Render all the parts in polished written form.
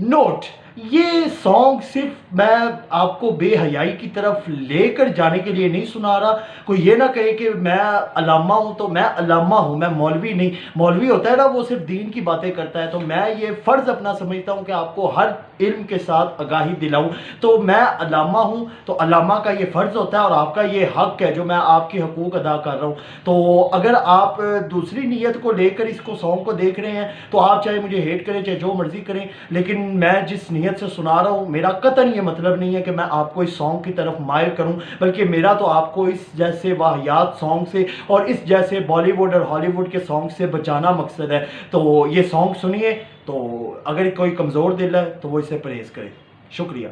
Note, ये song सिर्फ मैं आपको बेहयाई की तरफ लेकर जाने के लिए नहीं सुना रहा। कोई ये ना कहे कि मैं अलामा हूँ, तो मैं अलामा हूँ, मैं मौलवी नहीं। मौलवी होता है ना, वो सिर्फ दीन की बातें करता है। तो मैं ये फ़र्ज़ अपना समझता हूँ कि आपको हर इल्म के साथ आगाही दिलाऊं। तो मैं अलामा हूँ, तो अलामा का ये फ़र्ज़ होता है और आपका ये हक़ है जो मैं आपके हकूक़ अदा कर रहा हूँ। तो अगर आप दूसरी नीयत को लेकर इसको सॉन्ग को देख रहे हैं तो आप चाहे मुझे हेट करें, चाहे जो मर्ज़ी करें, लेकिन मैं जिस नीयत से सुना रहा हूँ, मेरा कतई ये मतलब नहीं है कि मैं आपको इस सॉन्ग की तरफ माइल करूँ, बल्कि मेरा तो आपको इस जैसे वाहियात सॉन्ग से और इस जैसे बॉलीवुड और हॉलीवुड के सॉन्ग से बचाना मकसद है। तो ये सॉन्ग सुनिए, तो अगर कोई कमज़ोर दिल है तो वो इसे परहेज़ करे। शुक्रिया।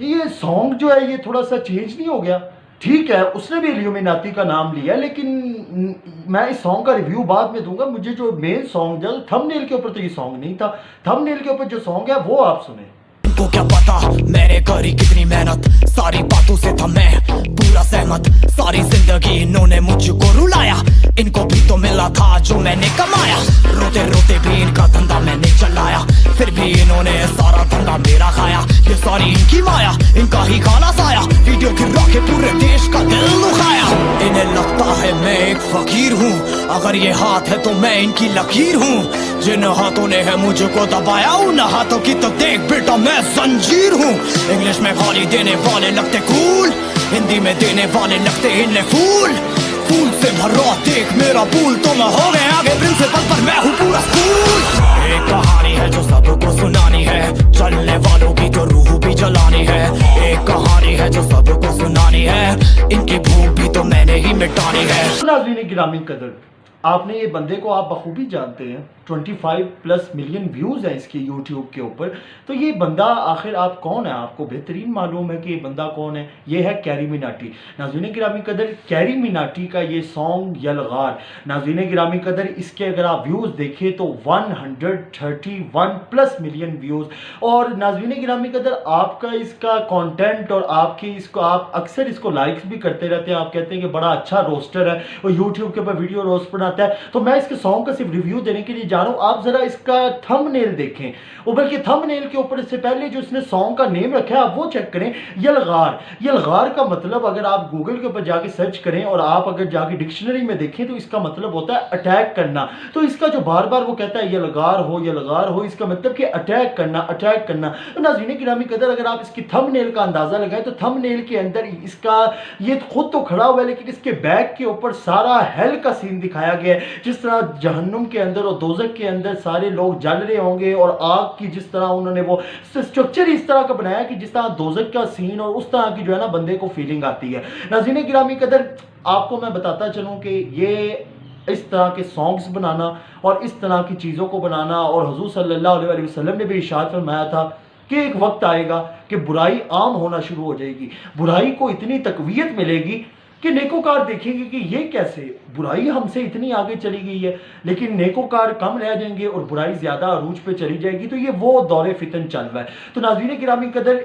ये सॉन्ग जो है ये थोड़ा सा चेंज नहीं हो गया? ठीक है, उसने भी इल्यूमिनाती का नाम लिया, लेकिन मैं इस सॉन्ग का रिव्यू बाद में दूंगा। मुझे जो मेन सॉन्ग है, थंबनेल के ऊपर तो ये सॉन्ग नहीं था। थंबनेल के ऊपर जो सॉन्ग है वो आप सुने। इनको क्या पता मैंने करी कितनी मेहनत, सारी बातों से था मैं पूरा सहमत। सारी जिंदगी इन्होंने मुझको रुलाया, इनको भी तो मिला था जो मैंने कमाया। रोते रोते भी इनका धंधा मैंने चलाया, फिर भी इन्होंने सारा धंधा मेरा खाया। ये सारी इनकी माया, इनका ही खाना साया, वीडियो गिरा के पूरे देश का दिल दुखाया। इन्हें लगता है मैं एक फकीर हूँ, अगर ये हाथ है तो मैं इनकी लकीर हूँ। जिन हाथों ने है मुझको दबाया, उन हाथों की तो देख बेटा मैं जंजीर हूँ। इंग्लिश में गाली देने वाले लगते कूल, हिंदी में देने वाले लगते इन्हें फूल। फूल से भरा देख मेरा पूल, तो मैं हो गया आगे प्रिंसिपल पर मैं हूँ पूरा स्कूल। एक कहानी है जो सबको सुनानी है, चलने वालों की तो रूह भी जलानी है। एक कहानी है जो सबको सुनानी है, इनकी भूख भी तो मैंने ही मिटानी है। नाज़रीन गिरामी कदर, आपने ये बंदे को आप बखूबी जानते हैं, 25+ मिलियन व्यूज़ हैं इसके यूट्यूब के ऊपर। तो ये बंदा आखिर आप कौन है? आपको बेहतरीन मालूम है कि ये बंदा कौन है। ये है कैरी मिनाटी। नाज़रीन गिरामी कदर, कैरी मिनाटी का ये सॉन्ग यलगार, नाज़रीन गिरामी कदर, इसके अगर आप व्यूज़ देखें तो 131+ मिलियन व्यूज़। और नाज़रीन गिरामी कदर, आपका इसका कंटेंट और आपकी इसको आप अक्सर इसको लाइक्स भी करते रहते हैं। आप कहते हैं कि बड़ा अच्छा रोस्टर है और यूट्यूब के ऊपर वीडियो रोस्ट बनाता है। तो मैं इसके सॉन्ग का सिर्फ रिव्यू देने के लिए जा रहा हूं। आप जरा इसका थंबनेल देखें, और बल्कि थंबनेल के ऊपर इससे पहले जो इसने सॉन्ग का नेम रखा है आप वो चेक करें, यलगार। यलगार का मतलब अगर आप गूगल के ऊपर जाके सर्च करें और आप अगर जाके डिक्शनरी में देखें तो इसका मतलब होता है अटैक करना। तो इसका जो बार बार वो कहता है यलगार हो, इसका मतलब कि अटैक करना, अटैक करना। तो नाज़रीन गिरामी कदर, अगर आप इसकी थंबनेल का अंदाजा लगाएं तो थंबनेल के अंदर इसका ये खुद तो खड़ा हुआ है, लेकिन इसके बैक के ऊपर सारा हेल का सीन दिखाया गया है। जिस तरह जहन्नुम के अंदर और दोज़ख के अंदर सारे लोग जल रहे होंगे, और आग की जिस तरह उन्होंने वो स्ट्रक्चर इस तरह का बनाया कि जिस तरह दोज़ख का सीन और उस तरह की जो है ना बंदे को फीलिंग आती है। नाज़रीन गिरामी कदर, आपको मैं बताता चलूं कि ये इस तरह के सॉन्ग्स बनाना और इस तरह की चीज़ों को बनाना, और हुज़ूर सल्लल्लाहु अलैहि वसल्लम ने भी इरशाद फरमाया था कि एक वक्त आएगा कि बुराई आम होना शुरू हो जाएगी, बुराई को इतनी तकवीयत मिलेगी कि नेकोकार देखेंगे कि ये कैसे बुराई हमसे इतनी आगे चली गई है, लेकिन नेकोकार कम रह जाएंगे और बुराई ज़्यादा अरूज पे चली जाएगी। तो ये वो दौरे फितन चल रहा है। तो नाज़रीन गिरामी कदर,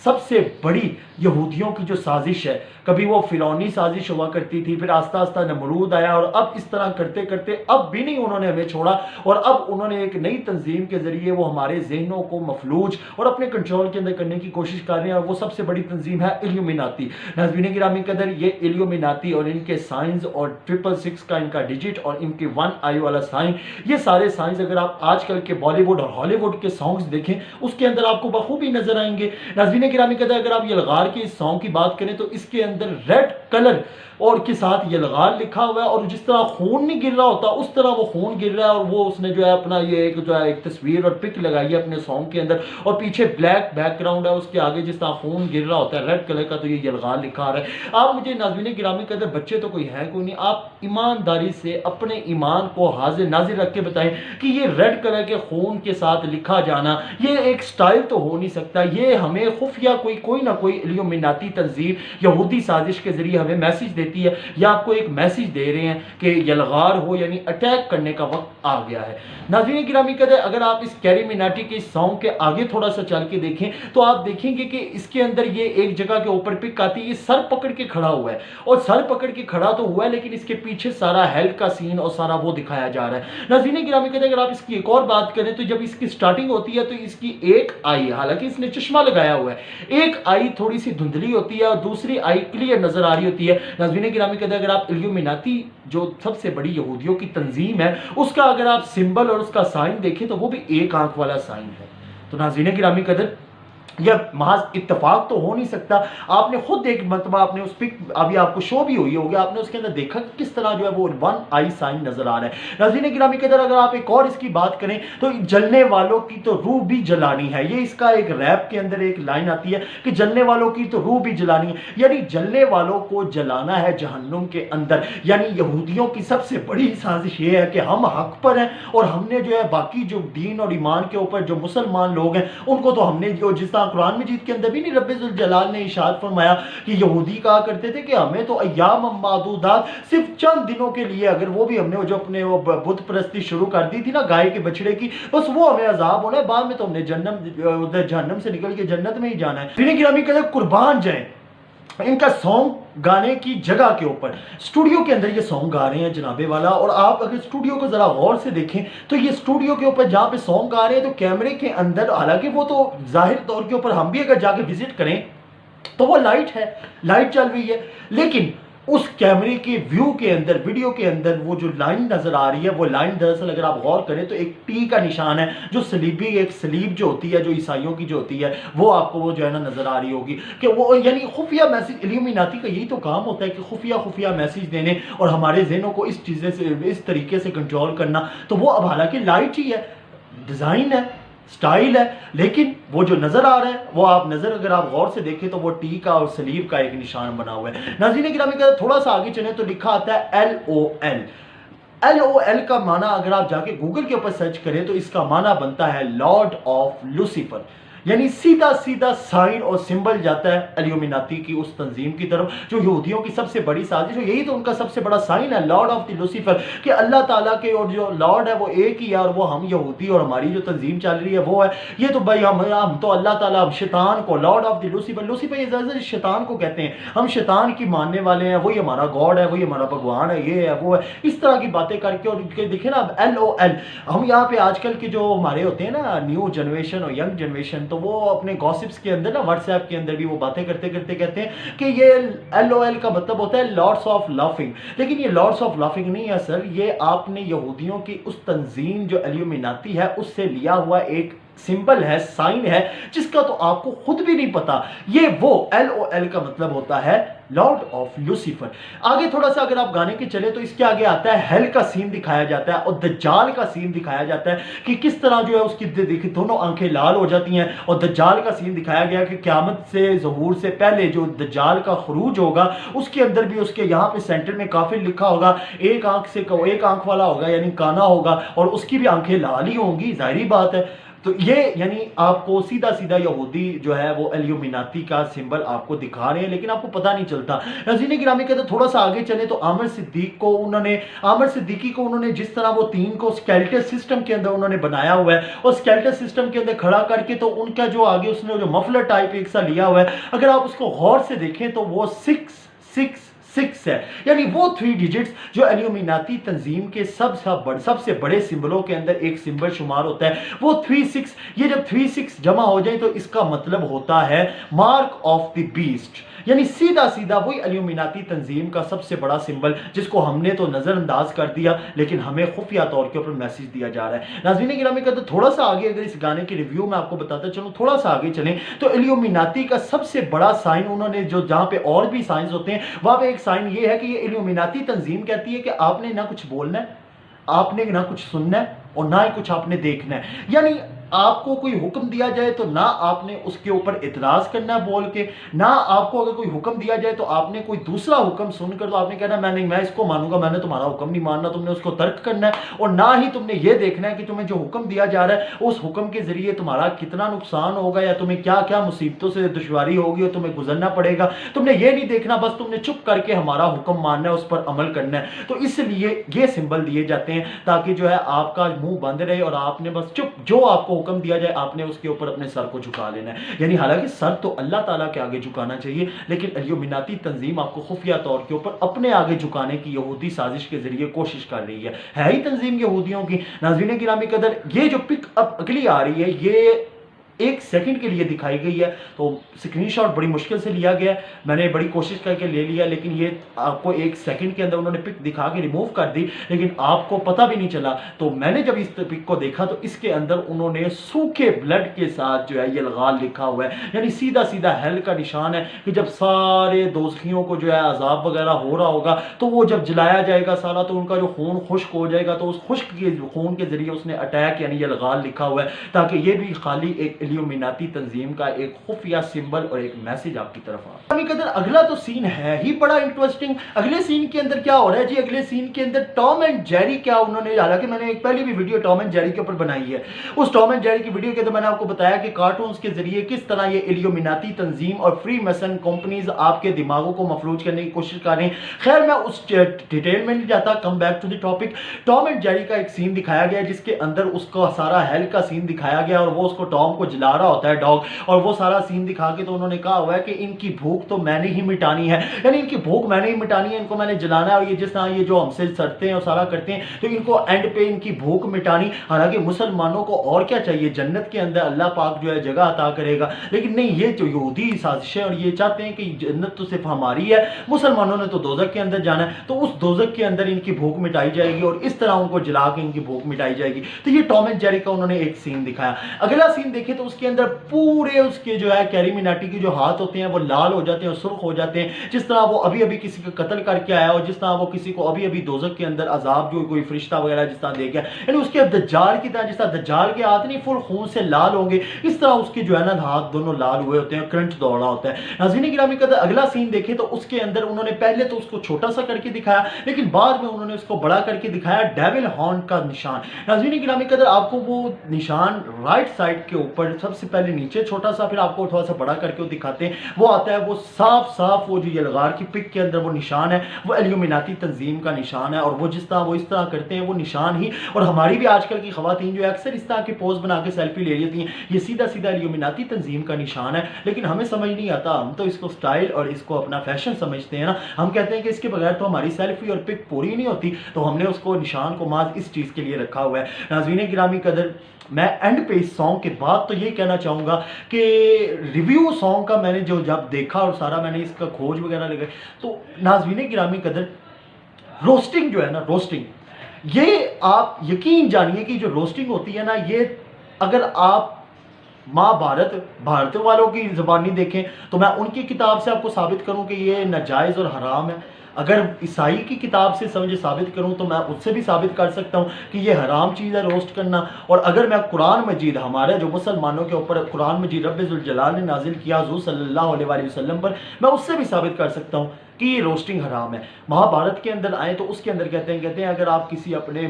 सबसे बड़ी यहूदियों की जो साजिश है, कभी वो फिरौनी साजिश हुआ करती थी, फिर आस्ता आस्ता नमरूद आया, और अब इस तरह करते करते अब भी नहीं उन्होंने हमें छोड़ा, और अब उन्होंने एक नई तंजीम के ज़रिए वो हमारे जहनों को मफलूज और अपने कंट्रोल के अंदर करने की कोशिश कर रहे हैं। और वो सबसे बड़ी तंजीम है इल्यूमिनाती। नाज़रीन गिरामी कदर, ये इल्यूमिनाती और इनके साइंस और 666 का इनका डिजिट और इनके 1 आई वाला साइन, ये सारे साइंस अगर आप आजकल के बॉलीवुड और हॉलीवुड के सॉन्ग्स देखें उसके अंदर आपको बखूबी नजर आएंगे। नाज़रीन गिरामी कदर, अगर आप यलगार के इस सॉन्ग की बात करें तो इसके अंदर रेड कलर और के साथ यलगार लिखा हुआ है, और जिस तरह खून नहीं गिर रहा होता उस तरह वो खून गिर रहा है। और वो उसने जो है अपना ये एक जो है एक तस्वीर और पिक लगाई है अपने सॉन्ग के अंदर, और पीछे ब्लैक बैकग्राउंड है, उसके आगे जिस तरह खून गिर रहा होता है रेड कलर का, तो ये यलगार लिखा आ रहा है। आप मुझे नाज़रीन गिरामी कदर, बच्चे तो कोई है कोई नहीं, आप ईमानदारी से अपने ईमान को हाजिर नाजिर रख के बताएं कि ये रेड कलर के खून के साथ लिखा जाना ये एक स्टाइल तो हो नहीं सकता, ये हमें खुफ खुफिया कोई ना कोई इल्यूमिनाती तंजीम यहूदी साजिश के जरिए हमें मैसेज देती है, या आपको एक मैसेज दे रहे हैं कि यलगार हो यानी अटैक करने का वक्त आ गया है। नाज़रीन गिरामी कदर, अगर आप इस कैरी मिनाटी के सॉन्ग के आगे थोड़ा सा चल के देखें तो आप देखेंगे कि इसके अंदर ये एक जगह के ऊपर पिक आती है, ये सर पकड़ के खड़ा हुआ है, और सर पकड़ के खड़ा तो हुआ है लेकिन इसके पीछे सारा हेल का सीन और सारा वो दिखाया जा रहा है। नाज़रीन गिरामी कदर, अगर आप इसकी एक और बात करें तो जब इसकी स्टार्टिंग होती है तो इसकी एक आई, हालांकि इसने चश्मा लगाया हुआ है, एक आई थोड़ी सी धुंधली होती है और दूसरी आई क्लियर नजर आ रही होती है। नाज़रीन गिरामी कदर, अगर आप इल्यूमिनाती जो सबसे बड़ी यहूदियों की तंजीम है उसका अगर आप सिंबल और उसका साइन देखें तो वो भी एक आंख वाला साइन है। तो नाज़रीन गिरामी कदर, यह महज इत्तेफाक तो हो नहीं सकता। आपने खुद एक मरतबा आपने उस पिक अभी आपको शो भी हुई होगी, आपने उसके अंदर देखा कि किस तरह जो है वो वन आई साइन नजर आ रहा है। नाज़रीन गिरामी के अंदर अगर आप एक और इसकी बात करें तो जलने वालों की तो रूह भी जलानी है, ये इसका एक रैप के अंदर एक लाइन आती है कि जलने वालों की तो रूह भी जलानी है, यानी जलने वालों को जलाना है जहन्नुम के अंदर। यानी यहूदियों की सबसे बड़ी साजिश ये है कि हम हक पर हैं और हमने जो है बाकी जो दीन और ईमान के ऊपर जो मुसलमान लोग हैं उनको तो हमने जो जिस कुरान मजीद के अंदर भी नहीं रब्बुल जलाल ने इरशाद फरमाया कि यहूदी कहा करते थे कि हमें तो अय्याम मादूदात, सिर्फ चंद दिनों के लिए, अगर वो भी हमने जो अपने वो बुत परस्ती शुरू कर दी थी ना गाय के बछड़े की, बस वो हमें अजाब होना है, बाद में तो हमने जहन्नम से निकल के जन्नत में ही जाना है। फिर गिरामी कहते कुर्बान जाए इनका सॉन्ग गाने की जगह के ऊपर स्टूडियो के अंदर ये सॉन्ग गा रहे हैं जनाबे वाला, और आप अगर स्टूडियो को जरा गौर से देखें तो ये स्टूडियो के ऊपर जहां पे सॉन्ग गा रहे हैं तो कैमरे के अंदर, हालांकि वो तो जाहिर तौर के ऊपर हम भी अगर जाके विजिट करें तो वो लाइट है, लाइट चल रही है, लेकिन उस कैमरे के व्यू के अंदर, वीडियो के अंदर वो जो लाइन नजर आ रही है वो लाइन दरअसल अगर आप गौर करें तो एक टी का निशान है, जो सलीबी एक सलीब जो होती है जो ईसाइयों की जो होती है वो आपको वो जो है ना नजर आ रही होगी कि वो यानी खुफिया मैसेज, इल्यूमिनाती का यही तो काम होता है कि खुफिया मैसेज देने और हमारे जहनों को इस चीज़ें से इस तरीके से कंट्रोल करना। तो वो अब हालांकि लाइट ही है, डिज़ाइन है, स्टाइल है, लेकिन वो जो नजर आ रहा है वो आप नजर अगर आप गौर से देखें तो वो टी का और सलीब का एक निशान बना हुआ है। नाज़रीन गिरामी का थोड़ा सा आगे चले तो लिखा आता है LOL का माना अगर आप जाके गूगल के ऊपर सर्च करें तो इसका माना बनता है लॉर्ड ऑफ लूसीफर, यानी सीधा सीधा साइन और सिंबल जाता है इल्यूमिनाती की उस तंजीम की तरफ जो यहूदियों की सबसे बड़ी साजिश है। यही तो उनका सबसे बड़ा साइन है, लॉर्ड ऑफ द लूसीफर, कि अल्लाह ताला के और जो लॉर्ड है वो एक ही है और वो हम यहूदी और हमारी जो तंजीम चल रही है वो है। ये तो भाई हम तो अल्लाह ताला, हम शैतान को Lord of the Lucifer, Lucifer ये शैतान को कहते हैं, हम शैतान की मानने वाले हैं, वही हमारा गॉड है, वही हमारा भगवान है, ये है वो है, इस तरह की बातें करके। और देखें ना अब LOL, हम यहाँ पे आजकल के जो हमारे होते हैं ना न्यू जनरेशन और यंग जनरेशन, तो वो अपने गॉसिप्स के अंदर ना व्हाट्सएप के अंदर भी वो बातें करते करते कहते हैं कि ये LOL का मतलब होता है लॉर्ड्स ऑफ लाफिंग, लेकिन ये लॉर्ड्स ऑफ लाफिंग नहीं है सर, ये आपने यहूदियों की उस तंजीम जो इल्यूमिनाती है उससे लिया हुआ एक सिंबल है, साइन है, जिसका तो आपको खुद भी नहीं पता। ये वो LOL का मतलब होता है लॉर्ड ऑफ लूसीफर। आगे थोड़ा सा अगर आप गाने के चले तो इसके आगे आता है हेल का सीन दिखाया जाता है और दज्जाल का सीन दिखाया जाता है कि किस तरह जो है उसकी देखिए दोनों आंखें लाल हो जाती हैं, और दज्जाल का सीन दिखाया गया कि क़यामत से ज़हूर से पहले जो दज्जाल का खरूज होगा उसके अंदर भी उसके यहाँ पे सेंटर में काफिर लिखा होगा, एक आंख वाला होगा यानी काना होगा और उसकी भी आंखें लाल ही होंगी, जाहिर बात है। तो ये यानी आपको सीधा सीधा यहूदी जो है वो इल्यूमिनाती का सिंबल आपको दिखा रहे हैं, लेकिन आपको पता नहीं चलता। नाज़रीन गिरामी कहते थोड़ा सा आगे चले तो आमिर सिद्दीकी को उन्होंने जिस तरह वो तीन को स्केलेटल सिस्टम के अंदर उन्होंने बनाया हुआ है और स्केलेटल सिस्टम के अंदर खड़ा करके तो उनका जो आगे उसने जो मफलर टाइप एक सा लिया हुआ है, अगर आप उसको गौर से देखें तो वो 666 है, यानी वो 3 डिजिट्स जो इल्यूमिनाती तंजीम के सबसे बड़े सिंबलों के अंदर एक सिंबल शुमार होता है, वो 36। ये जब 36 जमा हो जाए तो इसका मतलब होता है मार्क ऑफ द बीस्ट, यानी सीधा सीधा वही इल्यूमिनाती तंजीम का सबसे बड़ा सिंबल जिसको हमने तो नजरअंदाज कर दिया, लेकिन हमें खुफिया तौर के ऊपर मैसेज दिया जा रहा है। नाज़रीन गिरामी कहते थोड़ा सा आगे अगर इस गाने के रिव्यू में आपको बताता चलूं, थोड़ा सा आगे चलें तो इल्यूमिनाती का सबसे बड़ा साइन उन्होंने जो जहां पे और भी साइंस होते हैं वहां पे एक साइन ये है कि ये इल्यूमिनाती तंजीम कहती है कि आपने ना कुछ बोलना है, आपने ना कुछ सुनना है और ना ही कुछ आपने देखना है, यानी آپ کو کوئی حکم دیا جائے تو نہ آپ نے اس کے اوپر اعتراض کرنا ہے بول کے، نہ آپ کو اگر کوئی حکم دیا جائے تو آپ نے کوئی دوسرا حکم سن کر تو آپ نے کہنا میں نہیں، میں اس کو مانوں گا، میں نے تمہارا حکم نہیں ماننا، تم نے اس کو ترک کرنا ہے، اور نہ ہی تم نے یہ دیکھنا ہے کہ تمہیں جو حکم دیا جا رہا ہے اس حکم کے ذریعے تمہارا کتنا نقصان ہوگا یا تمہیں کیا کیا مصیبتوں سے دشواری ہوگی اور تمہیں گزرنا پڑے گا، تم نے یہ نہیں دیکھنا، بس تم نے چپ کر کے ہمارا حکم ماننا ہے، اس پر عمل کرنا ہے۔ تو اس لیے یہ سمبل دیے جاتے ہیں تاکہ جو ہے آپ کا منہ بند رہے اور آپ نے بس چپ، جو آپ کو حکم دیا جائے آپ نے اس کے اوپر اپنے سر کو جھکا لینا ہے۔ یعنی حالانکہ سر تو اللہ تعالیٰ کے آگے جھکانا چاہیے، لیکن الیومیناتی تنظیم آپ کو خفیہ طور کے اوپر اپنے آگے جھکانے کی یہودی سازش کے ذریعے کوشش کر رہی ہے ہی تنظیم یہودیوں کی۔ ناظرین گرامی قدر، یہ جو پک اب اگلی آ رہی ہے یہ 1 سیکنڈ کے لیے دکھائی گئی ہے، تو اسکرین شاٹ بڑی مشکل سے لیا گیا ہے، میں نے بڑی کوشش کر کے لے لیا، لیکن یہ آپ کو 1 سیکنڈ کے اندر انہوں نے پک دکھا کے ریموو کر دی، لیکن آپ کو پتہ بھی نہیں چلا۔ تو میں نے جب اس پک کو دیکھا تو اس کے اندر انہوں نے سوکھے بلڈ کے ساتھ جو ہے یہ الغال لکھا ہوا ہے، یعنی سیدھا سیدھا ہیل کا نشان ہے کہ جب سارے دوزخیوں کو جو ہے عذاب وغیرہ ہو رہا ہوگا تو وہ جب جلایا جائے گا سارا تو ان کا جو خون خشک ہو جائے گا، تو اس خشک کے خون کے ذریعے اس نے اٹیک یعنی یہ الغال لکھا ہوا ہے، تاکہ یہ بھی خالی ایک الیومیناتی تنظیم کا ایک خفیہ سمبل اور ایک میسج آپ کی طرف آ رہا ہے۔ اگلا تو سین ہے ہی بڑا انٹرسٹنگ۔ اگلے سین کے اندر کیا ہو رہا ہے جی؟ اگلے سین کے اندر ٹام اینڈ جیری کیا انہوں نے، حالانکہ میں نے ایک پہلی بھی ویڈیو ٹام اینڈ جیری کے اوپر بنائی ہے، اس ٹام اینڈ جیری کی ویڈیو کے اندر میں نے آپ کو بتایا کہ کارٹونز کے ذریعے کس طرح یہ الیومیناتی تنظیم اور فری میسن کمپنیز آپ کے دماغوں کو مفلوج کرنے کی کوشش کر رہی ہیں۔ خیر میں اس ڈیٹیل میں نہیں جاتا، come back to the topic. Tom and Jerry کا ایک سین دکھایا گیا جس کے اندر اس کو سارا ہیل کا سین دکھایا گیا اور وہ اس کو ٹام کو جلا رہا ہوتا ہے ڈاگ، اور وہ سارا سین دکھا کے تو انہوں نے کہا ہوا ہے کہ ان کی بھوک تو میں نے ہی مٹانی ہے، یعنی ان کی بھوک میں نے ہی مٹانی ہے، ان کو میں نے جلانا ہے، اور یہ جس طرح یہ جو ہم سے سڑتے ہیں اور سارا کرتے ہیں تو ان کو اینڈ پہ ان کی بھوک مٹانی۔ حالانکہ مسلمانوں کو اور کیا چاہیے، جنت کے اندر اللہ پاک جو ہے جگہ عطا کرے گا، لیکن نہیں، یہ جو یہودی سازشیں اور یہ چاہتے ہیں کہ جنت تو صرف ہماری ہے، مسلمانوں نے تو دوزخ کے اندر جانا ہے، تو اس دوزخ کے اندر ان کی بھوک مٹائی جائے گی اور اس طرح ان کو جلا کے ان کی بھوک مٹائی جائے گی۔ تو یہ ٹام اینڈ جیری کا انہوں نے ایک سین دکھایا۔ اگلا سین دیکھیں تو اس کے اندر پورے اس کے جو ہے کیری مناٹی کے جو ہاتھ ہوتے ہیں وہ لال ہو جاتے ہیں اور سرخ ہو جاتے ہیں، جس طرح وہ ابھی ابھی کسی کا قتل کر کے آیا اور جس طرح وہ کسی کو ابھی ابھی دوزخ کے اندر عذاب جو کوئی فرشتہ وغیرہ جس طرح دے گیا، یعنی اس کے دجال کی طرح، جس طرح دجال کے ہاتھ نہیں فل خون سے لال ہوں گے، اس طرح اس کے جو ہے نا ہاتھ دونوں لال ہوئے ہوتے ہیں، کرنٹ دوڑ رہا ہوتا ہے۔ ناظرین گرامی قدر، اگلا سین دیکھیں تو اس کے اندر انہوں نے پہلے تو اس کو چھوٹا سا کر کے دکھایا، لیکن بعد میں انہوں نے اس کو بڑا کر کے دکھایا، ڈیول ہارن کا نشان۔ ناظرین گرامی قدر، آپ کو وہ نشان رائٹ سائڈ کے اوپر سب سے پہلے نیچے چھوٹا سا، پھر آپ کو تھوڑا سا بڑا کر کے دکھاتے ہیں، وہ آتا ہے، وہ صاف صاف وہ جو یلغار کی پک کے اندر وہ نشان ہے، وہ الیومیناتی تنظیم کا نشان ہے، اور وہ جس طرح وہ اس طرح کرتے ہیں وہ نشان ہی، اور ہماری بھی آج کل کی خواتین جو ہے اکثر اس طرح کے پوز بنا کے سیلفی لے لیتی ہیں، یہ سیدھا سیدھا الیومیناتی تنظیم کا نشان ہے، لیکن ہمیں سمجھ نہیں آتا، ہم تو اس کو سٹائل اور اس کو اپنا فیشن سمجھتے ہیں نا، ہم کہتے ہیں کہ اس کے بغیر تو ہماری سیلفی اور پک پوری نہیں ہوتی، تو ہم نے اس کو نشان کو ماز اس چیز کے لیے رکھا ہوا ہے۔ ناظرین گرامی قدر، میں اینڈ پہ اس سانگ کے بعد تو یہ کہنا چاہوں گا کہ ریویو سانگ کا میں نے جو جب دیکھا اور سارا میں نے اس کا کھوج وغیرہ لگائی، تو ناظرین گرامی قدر، روسٹنگ جو ہے نا، روسٹنگ، یہ آپ یقین جانیے کہ جو روسٹنگ ہوتی ہے نا، یہ اگر آپ ماں بھارت والوں کی زبانی دیکھیں تو میں ان کی کتاب سے آپ کو ثابت کروں کہ یہ ناجائز اور حرام ہے، اگر عیسائی کی کتاب سے سمجھے ثابت کروں تو میں اس سے بھی ثابت کر سکتا ہوں کہ یہ حرام چیز ہے روسٹ کرنا، اور اگر میں قرآن مجید، ہمارے جو مسلمانوں کے اوپر قرآن مجید رب ذوالجلال نے نازل کیا حضور صلی اللہ علیہ وآلہ وسلم پر، میں اس سے بھی ثابت کر سکتا ہوں کہ یہ روسٹنگ حرام ہے۔ مہابھارت کے اندر آئیں تو اس کے اندر کہتے ہیں اگر آپ کسی اپنے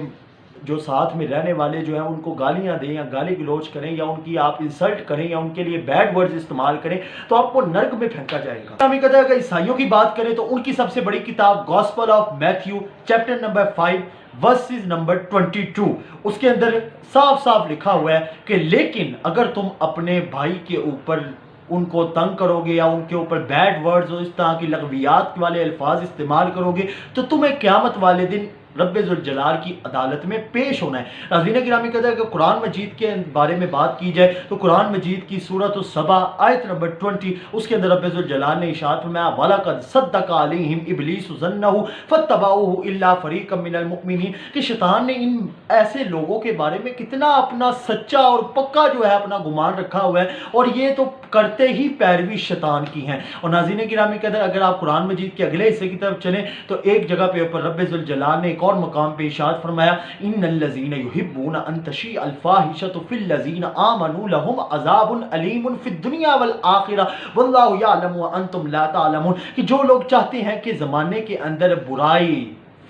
جو ساتھ میں رہنے والے جو ہیں ان کو گالیاں دیں یا گالی گلوچ کریں یا ان کی آپ انسلٹ کریں یا ان کے لیے بیڈ ورڈز استعمال کریں تو آپ کو نرک میں پھینکا جائے گا۔ ہمیں کہتا ہے کہ عیسائیوں کی بات کریں تو ان کی سب سے بڑی کتاب gospel of Matthew chapter number 5 verses number 22، اس کے اندر صاف صاف لکھا ہوا ہے کہ لیکن اگر تم اپنے بھائی کے اوپر ان کو تنگ کرو گے یا ان کے اوپر بیڈ ورڈز اور اس طرح کی لغویات والے الفاظ استعمال کرو گے تو تمہیں قیامت والے دن رب ذوالجلال کی عدالت میں پیش ہونا ہے۔ ناظرین گرامی کہتا ہے کہ قرآن مجید کے بارے میں بات کی جائے تو قرآن مجید کی سورۃ السبا آیت نمبر 20، اس کے اندر رب ذوالجلال نے ارشاد فرمایا وَلَقَدْ صَدَّقَ عَلَيْهِمْ إِبْلِيسُ ظَنَّهُ فَاتَّبَعُوهُ إِلَّا فَرِيقًا مِّنَ الْمُؤْمِنِينَ، کہ شیطان نے ان ایسے لوگوں کے بارے میں کتنا اپنا سچا اور پکا جو ہے اپنا گمان رکھا ہوا ہے، اور یہ تو کرتے ہی پیروی شیطان کی ہیں۔ اور ناظرین گرامی قدر، اگر آپ قرآن مجید کے اگلے حصے کی طرف چلیں تو ایک جگہ پہ اوپر رب ذوالجلال نے ایک और मकाम पे इरशाद फरमाया इन्नल्लज़ीना युहिब्बूना अन तशीअल फाहिशतु फिल्लज़ीना आमनू लहुम अज़ाबुन अलीमुन फिद दुनिया वल आखिरह वल्लाहु यअलमु व अंतुम ला तअलमून, कि जो लोग चाहते हैं कि ज़माने के अंदर बुराई,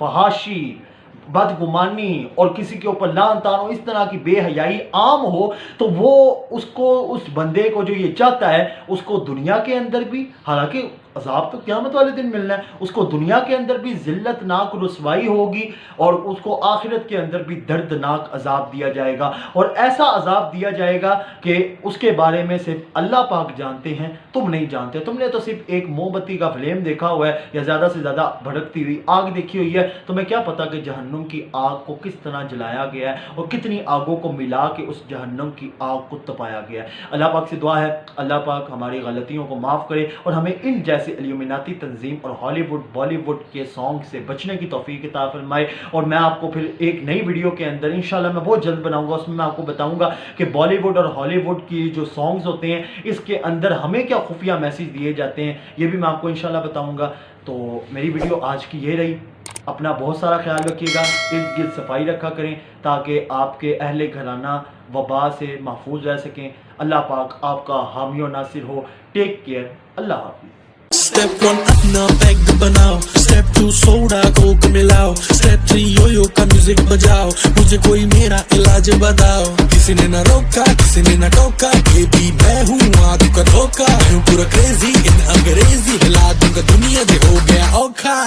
फहाशी, बदगुमानी और किसी के ऊपर लान तान हो, इस तरह की बेहयाई आम हो, तो वो उसको, उस बंदे को जो ये चाहता है उसको दुनिया के अंदर भी, हालांकि अजाब तो क़यामत वाले दिन मिलना है, उसको दुनिया के अंदर भी ज़िल्लतनाक रुसवाई होगी और उसको आखिरत के अंदर भी दर्दनाक अजाब दिया जाएगा। और ऐसा अजाब दिया जाएगा कि उसके बारे में सिर्फ अल्लाह पाक जानते हैं, तुम नहीं जानते। तुमने तो सिर्फ एक मोमबत्ती का फ्लेम देखा हुआ है या ज़्यादा से ज़्यादा भड़कती हुई आग देखी हुई है, तुम्हें क्या पता कि जहन्नुम की आग को किस तरह जलाया गया है और कितनी आगों को मिला के उस जहन्नुम की आग को तपाया गया है। अल्लाह पाक से दुआ है अल्लाह पाक हमारी गलतियों को माफ़ करे और हमें इन जैसे इल्यूमिनाती तंजीम और हॉलीवुड बॉलीवुड के सॉन्ग से बचने की तौफीक अता फरमाए। और मैं आपको फिर एक नई वीडियो के अंदर इंशाल्लाह मैं बहुत जल्द बनाऊंगा, उसमें मैं आपको बताऊंगा कि बॉलीवुड और हॉलीवुड की जो सॉन्ग्स होते हैं इसके अंदर हमें क्या खुफिया मैसेज दिए जाते हैं, ये भी मैं आपको इंशाल्लाह बताऊंगा। तो मेरी वीडियो आज की ये रही। अपना बहुत सारा ख्याल रखिएगा, इर्द गिर्द सफाई रखा करें ताकि आपके अहले घराना वबा से महफूज रह सकें। अल्लाह पाक आपका हामी और नासिर हो। टेक केयर, अल्लाह हाफिज़। Step 1 अपना बैग बनाओ, Step 2 सोडा कोक मिलाओ, Step 3 यो का म्यूजिक बजाओ, मुझे कोई मेरा इलाज बताओ। किसी ने ना रोका, किसी ने ना टोका, बेबी मैं हूँ आदू का धोखा, हूँ पूरा क्रेजी इन अंग्रेजी, हिला दूंगा दुनिया दे हो गया औखा।